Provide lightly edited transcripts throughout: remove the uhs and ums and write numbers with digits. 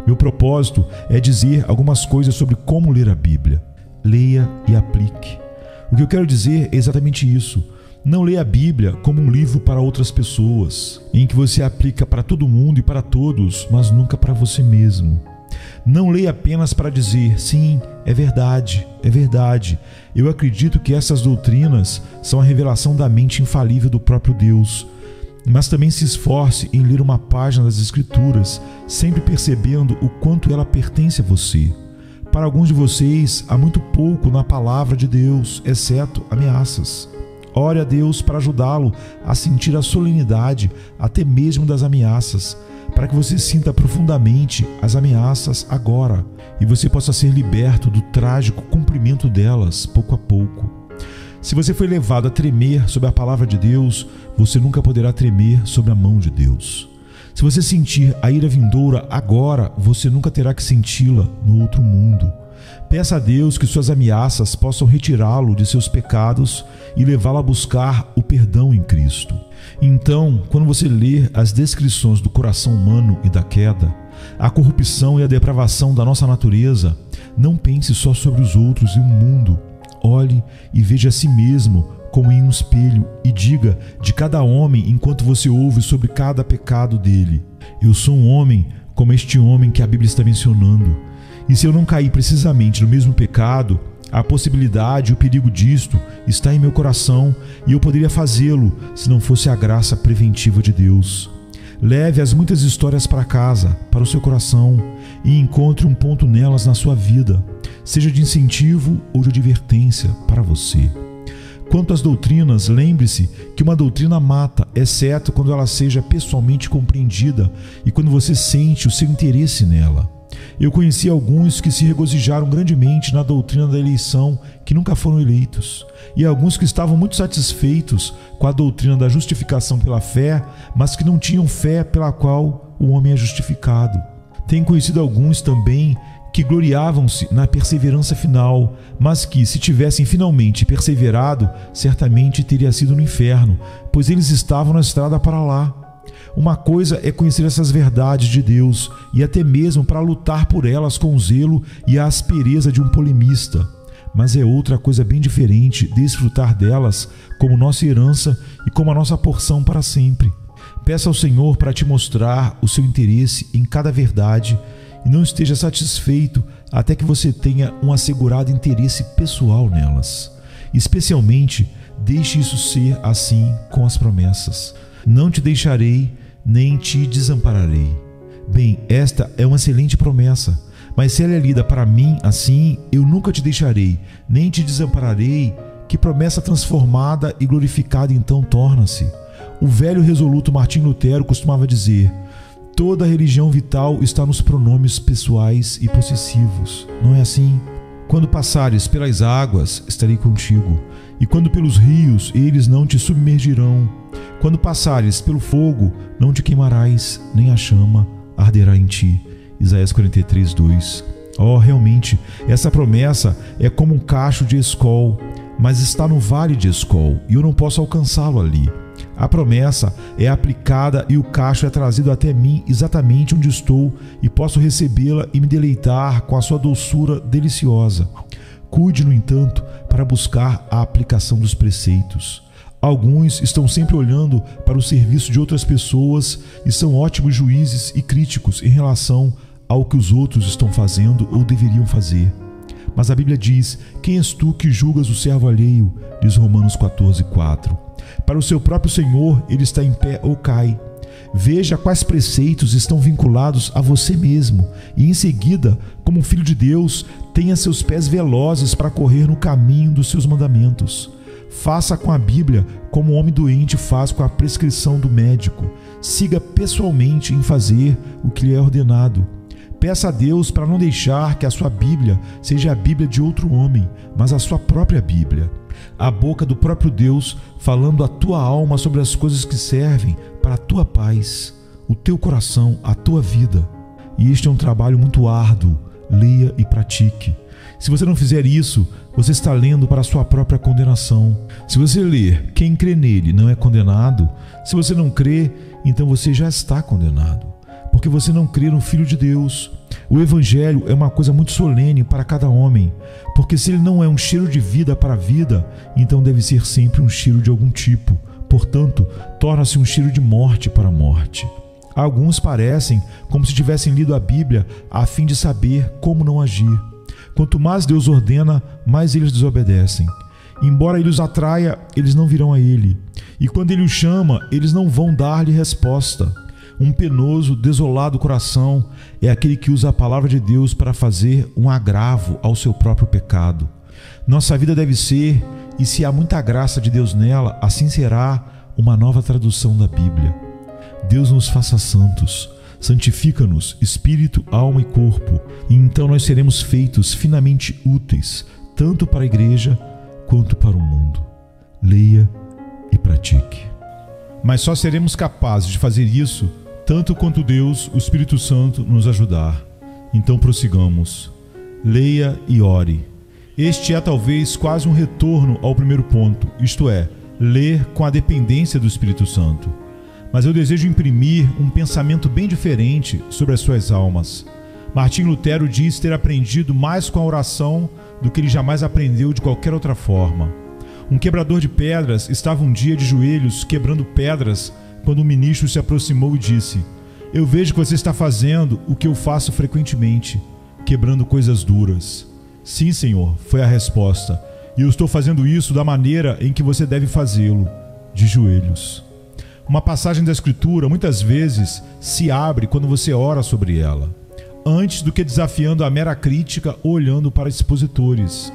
Meu propósito é dizer algumas coisas sobre como ler a Bíblia. Leia e aplique. O que eu quero dizer é exatamente isso. Não leia a Bíblia como um livro para outras pessoas, em que você aplica para todo mundo e para todos, mas nunca para você mesmo. Não leia apenas para dizer, sim, é verdade, eu acredito que essas doutrinas são a revelação da mente infalível do próprio Deus. Mas também se esforce em ler uma página das Escrituras, sempre percebendo o quanto ela pertence a você. Para alguns de vocês, há muito pouco na palavra de Deus, exceto ameaças. Ore a Deus para ajudá-lo a sentir a solenidade até mesmo das ameaças, para que você sinta profundamente as ameaças agora e você possa ser liberto do trágico cumprimento delas pouco a pouco. Se você foi levado a tremer sob a palavra de Deus, você nunca poderá tremer sob a mão de Deus. Se você sentir a ira vindoura agora, você nunca terá que senti-la no outro mundo. Peça a Deus que suas ameaças possam retirá-lo de seus pecados e levá-lo a buscar o perdão em Cristo. Então, quando você ler as descrições do coração humano e da queda, a corrupção e a depravação da nossa natureza, não pense só sobre os outros e o mundo. Olhe e veja a si mesmo como em um espelho e diga de cada homem enquanto você ouve sobre cada pecado dele: eu sou um homem como este homem que a Bíblia está mencionando. E se eu não cair precisamente no mesmo pecado, a possibilidade e o perigo disto está em meu coração e eu poderia fazê-lo se não fosse a graça preventiva de Deus. Leve as muitas histórias para casa, para o seu coração, e encontre um ponto nelas na sua vida, seja de incentivo ou de advertência para você. Quanto às doutrinas, lembre-se que uma doutrina mata, exceto quando ela seja pessoalmente compreendida e quando você sente o seu interesse nela. Eu conheci alguns que se regozijaram grandemente na doutrina da eleição, que nunca foram eleitos, e alguns que estavam muito satisfeitos com a doutrina da justificação pela fé, mas que não tinham fé pela qual o homem é justificado. Tenho conhecido alguns também que gloriavam-se na perseverança final, mas que, se tivessem finalmente perseverado, certamente teria sido no inferno, pois eles estavam na estrada para lá. Uma coisa é conhecer essas verdades de Deus e até mesmo para lutar por elas com o zelo e a aspereza de um polemista, mas é outra coisa bem diferente desfrutar delas como nossa herança e como a nossa porção para sempre. Peça ao Senhor para te mostrar o seu interesse em cada verdade e não esteja satisfeito até que você tenha um assegurado interesse pessoal nelas. Especialmente, deixe isso ser assim com as promessas. Não te deixarei, nem te desampararei. Bem, esta é uma excelente promessa, mas se ela é lida para mim assim, eu nunca te deixarei, nem te desampararei, que promessa transformada e glorificada então torna-se. O velho resoluto Martim Lutero costumava dizer: toda religião vital está nos pronomes pessoais e possessivos. Não é assim? Quando passares pelas águas, estarei contigo, e quando pelos rios, eles não te submergirão. Quando passares pelo fogo, não te queimarás, nem a chama arderá em ti. Isaías 43, 2. Oh, realmente, essa promessa é como um cacho de Escol, mas está no vale de Escol, e eu não posso alcançá-lo ali. A promessa é aplicada e o cacho é trazido até mim exatamente onde estou, e posso recebê-la e me deleitar com a sua doçura deliciosa. Cuide, no entanto, para buscar a aplicação dos preceitos. Alguns estão sempre olhando para o serviço de outras pessoas e são ótimos juízes e críticos em relação ao que os outros estão fazendo ou deveriam fazer. Mas a Bíblia diz: quem és tu que julgas o servo alheio? Diz Romanos 14, 4. Para o seu próprio Senhor, ele está em pé ou cai. Veja quais preceitos estão vinculados a você mesmo e, em seguida, como um filho de Deus, tenha seus pés velozes para correr no caminho dos seus mandamentos. Faça com a Bíblia como o homem doente faz com a prescrição do médico. Siga pessoalmente em fazer o que lhe é ordenado. Peça a Deus para não deixar que a sua Bíblia seja a Bíblia de outro homem, mas a sua própria Bíblia. A boca do próprio Deus falando à tua alma sobre as coisas que servem para a tua paz, o teu coração, a tua vida. E este é um trabalho muito árduo. Leia e pratique. Se você não fizer isso, você está lendo para a sua própria condenação. Se você ler, quem crê nele não é condenado. Se você não crê, então você já está condenado, porque você não crê no Filho de Deus. O Evangelho é uma coisa muito solene para cada homem, porque se ele não é um cheiro de vida para a vida, então deve ser sempre um cheiro de algum tipo. Portanto, torna-se um cheiro de morte para a morte. Alguns parecem como se tivessem lido a Bíblia a fim de saber como não agir. Quanto mais Deus ordena, mais eles desobedecem. Embora ele os atraia, eles não virão a ele. E quando ele os chama, eles não vão dar-lhe resposta. Um penoso, desolado coração é aquele que usa a palavra de Deus para fazer um agravo ao seu próprio pecado. Nossa vida deve ser, e se há muita graça de Deus nela, assim será, uma nova tradução da Bíblia. Deus nos faça santos, santifica-nos, espírito, alma e corpo, e então nós seremos feitos finamente úteis, tanto para a igreja quanto para o mundo. Leia e pratique. Mas só seremos capazes de fazer isso tanto quanto Deus, o Espírito Santo, nos ajudar. Então prossigamos. Leia e ore. Este é talvez quase um retorno ao primeiro ponto, isto é, ler com a dependência do Espírito Santo. Mas eu desejo imprimir um pensamento bem diferente sobre as suas almas. Martim Lutero diz ter aprendido mais com a oração do que ele jamais aprendeu de qualquer outra forma. Um quebrador de pedras estava um dia de joelhos quebrando pedras quando o ministro se aproximou e disse: "Eu vejo que você está fazendo o que eu faço frequentemente, quebrando coisas duras." "Sim, senhor", foi a resposta, "e eu estou fazendo isso da maneira em que você deve fazê-lo, de joelhos." Uma passagem da Escritura muitas vezes se abre quando você ora sobre ela, antes do que desafiando a mera crítica ou olhando para expositores.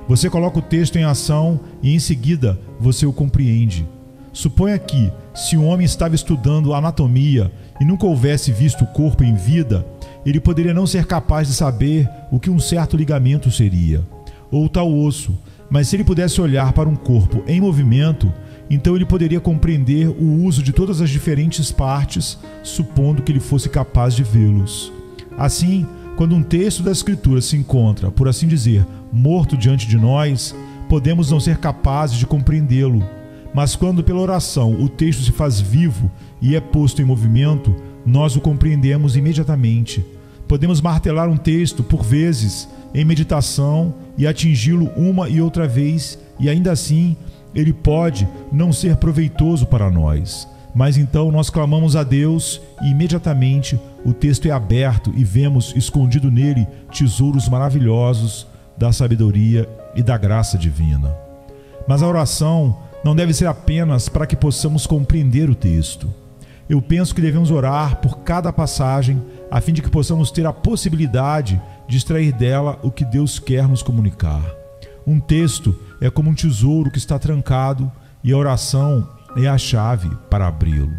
Você coloca o texto em ação e em seguida você o compreende. Suponha que, se um homem estava estudando anatomia e nunca houvesse visto o corpo em vida, ele poderia não ser capaz de saber o que um certo ligamento seria, ou tal osso, mas se ele pudesse olhar para um corpo em movimento, então ele poderia compreender o uso de todas as diferentes partes, supondo que ele fosse capaz de vê-los. Assim, quando um texto da Escritura se encontra, por assim dizer, morto diante de nós, podemos não ser capazes de compreendê-lo. Mas quando pela oração o texto se faz vivo e é posto em movimento, nós o compreendemos imediatamente. Podemos martelar um texto por vezes em meditação e atingi-lo uma e outra vez, e ainda assim ele pode não ser proveitoso para nós. Mas então nós clamamos a Deus e imediatamente o texto é aberto e vemos escondido nele tesouros maravilhosos da sabedoria e da graça divina. Mas a oração não deve ser apenas para que possamos compreender o texto. Eu penso que devemos orar por cada passagem a fim de que possamos ter a possibilidade de extrair dela o que Deus quer nos comunicar. Um texto é como um tesouro que está trancado e a oração é a chave para abri-lo.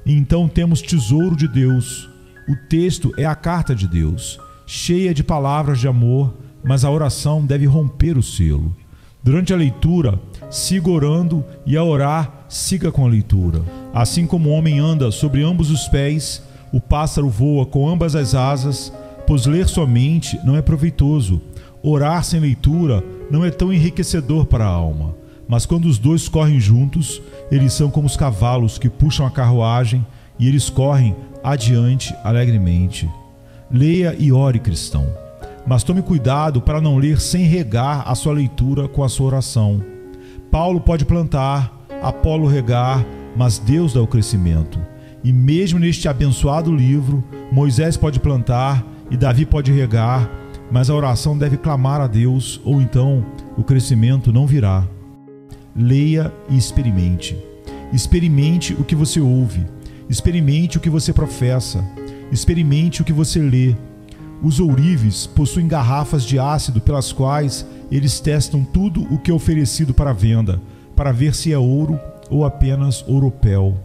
E então temos tesouro de Deus. O texto é a carta de Deus, cheia de palavras de amor, mas a oração deve romper o selo. Durante a leitura, siga orando, e a orar, siga com a leitura. Assim como o homem anda sobre ambos os pés, o pássaro voa com ambas as asas, pois ler somente não é proveitoso. Orar sem leitura não é tão enriquecedor para a alma. Mas quando os dois correm juntos, eles são como os cavalos que puxam a carruagem, e eles correm adiante alegremente. Leia e ore, cristão. Mas tome cuidado para não ler sem regar a sua leitura com a sua oração. Paulo pode plantar, Apolo regar, mas Deus dá o crescimento. E mesmo neste abençoado livro, Moisés pode plantar e Davi pode regar, mas a oração deve clamar a Deus, ou então o crescimento não virá. Leia e experimente. Experimente o que você ouve. Experimente o que você professa. Experimente o que você lê. Os ourives possuem garrafas de ácido pelas quais eles testam tudo o que é oferecido para venda, para ver se é ouro ou apenas ouropel.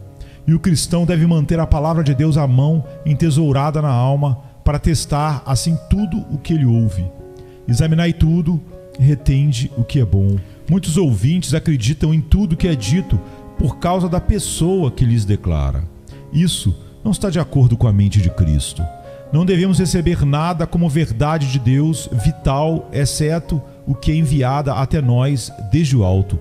E o cristão deve manter a palavra de Deus à mão, entesourada na alma, para testar assim tudo o que ele ouve. Examinai tudo, retende o que é bom. Muitos ouvintes acreditam em tudo que é dito por causa da pessoa que lhes declara. Isso não está de acordo com a mente de Cristo. Não devemos receber nada como verdade de Deus vital, exceto o que é enviada até nós desde o alto,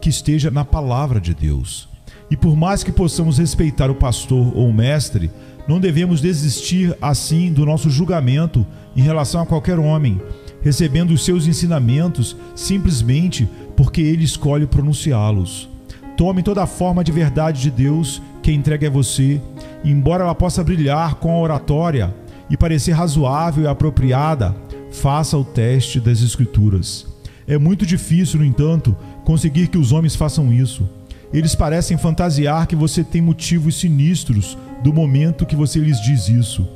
que esteja na palavra de Deus. E por mais que possamos respeitar o pastor ou o mestre, não devemos desistir assim do nosso julgamento em relação a qualquer homem, recebendo os seus ensinamentos simplesmente porque ele escolhe pronunciá-los. Tome toda a forma de verdade de Deus que entregue a você, e embora ela possa brilhar com a oratória e parecer razoável e apropriada, faça o teste das Escrituras. É muito difícil, no entanto, conseguir que os homens façam isso. Eles parecem fantasiar que você tem motivos sinistros do momento que você lhes diz isso.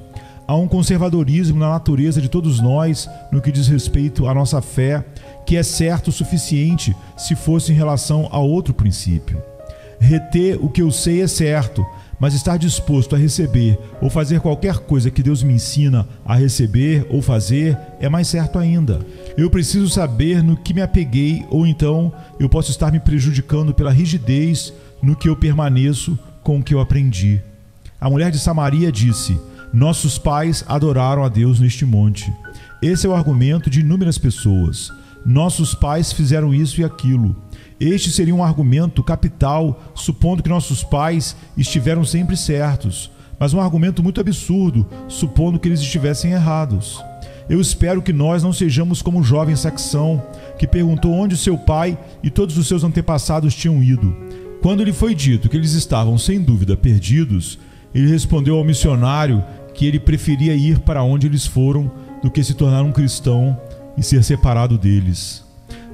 Há um conservadorismo na natureza de todos nós no que diz respeito à nossa fé, que é certo o suficiente se fosse em relação a outro princípio. Reter o que eu sei é certo, mas estar disposto a receber ou fazer qualquer coisa que Deus me ensina a receber ou fazer é mais certo ainda. Eu preciso saber no que me apeguei, ou então eu posso estar me prejudicando pela rigidez no que eu permaneço com o que eu aprendi. A mulher de Samaria disse: nossos pais adoraram a Deus neste monte. Esse é o argumento de inúmeras pessoas. Nossos pais fizeram isso e aquilo. Este seria um argumento capital, supondo que nossos pais estiveram sempre certos, mas um argumento muito absurdo, supondo que eles estivessem errados. Eu espero que nós não sejamos como o jovem Saxão, que perguntou onde seu pai e todos os seus antepassados tinham ido. Quando lhe foi dito que eles estavam sem dúvida perdidos, ele respondeu ao missionário que ele preferia ir para onde eles foram do que se tornar um cristão e ser separado deles.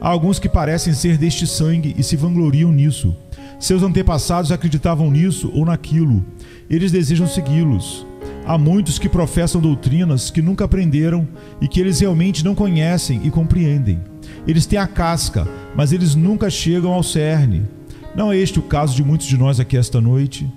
Há alguns que parecem ser deste sangue e se vangloriam nisso. Seus antepassados acreditavam nisso ou naquilo. Eles desejam segui-los. Há muitos que professam doutrinas que nunca aprenderam e que eles realmente não conhecem e compreendem. Eles têm a casca, mas eles nunca chegam ao cerne. Não é este o caso de muitos de nós aqui esta noite?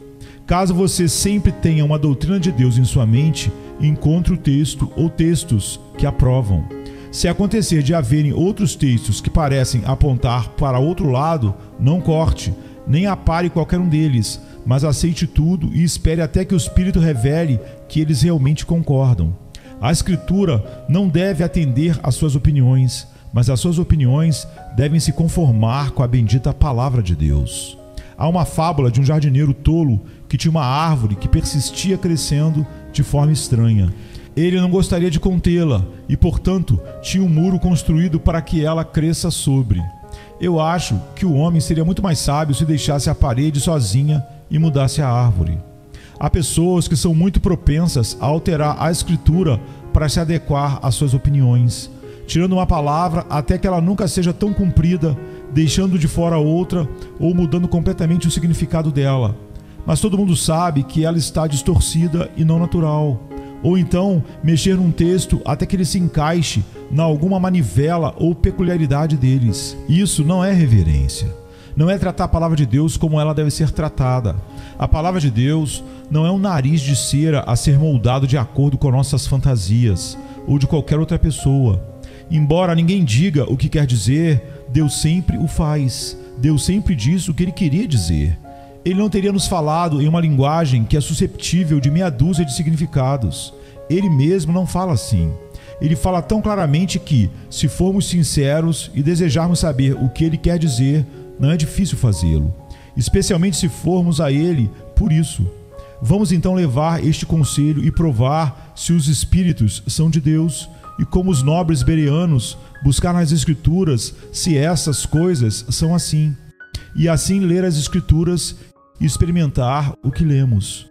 Caso você sempre tenha uma doutrina de Deus em sua mente, encontre o texto ou textos que a provam. Se acontecer de haverem outros textos que parecem apontar para outro lado, não corte, nem apare qualquer um deles, mas aceite tudo e espere até que o Espírito revele que eles realmente concordam. A Escritura não deve atender às suas opiniões, mas as suas opiniões devem se conformar com a bendita palavra de Deus. Há uma fábula de um jardineiro tolo que tinha uma árvore que persistia crescendo de forma estranha. Ele não gostaria de contê-la e, portanto, tinha um muro construído para que ela cresça sobre. Eu acho que o homem seria muito mais sábio se deixasse a parede sozinha e mudasse a árvore. Há pessoas que são muito propensas a alterar a Escritura para se adequar às suas opiniões, tirando uma palavra até que ela nunca seja tão cumprida, deixando de fora outra ou mudando completamente o significado dela. Mas todo mundo sabe que ela está distorcida e não natural. Ou então mexer num texto até que ele se encaixe em alguma manivela ou peculiaridade deles. Isso não é reverência. Não é tratar a palavra de Deus como ela deve ser tratada. A palavra de Deus não é um nariz de cera a ser moldado de acordo com nossas fantasias ou de qualquer outra pessoa. Embora ninguém diga o que quer dizer, Deus sempre o faz. Deus sempre diz o que Ele queria dizer. Ele não teria nos falado em uma linguagem que é susceptível de meia dúzia de significados. Ele mesmo não fala assim. Ele fala tão claramente que, se formos sinceros e desejarmos saber o que Ele quer dizer, não é difícil fazê-lo, especialmente se formos a Ele por isso. Vamos então levar este conselho e provar se os Espíritos são de Deus e, como os nobres bereanos, buscar nas Escrituras se essas coisas são assim. E assim ler as Escrituras e experimentar o que lemos.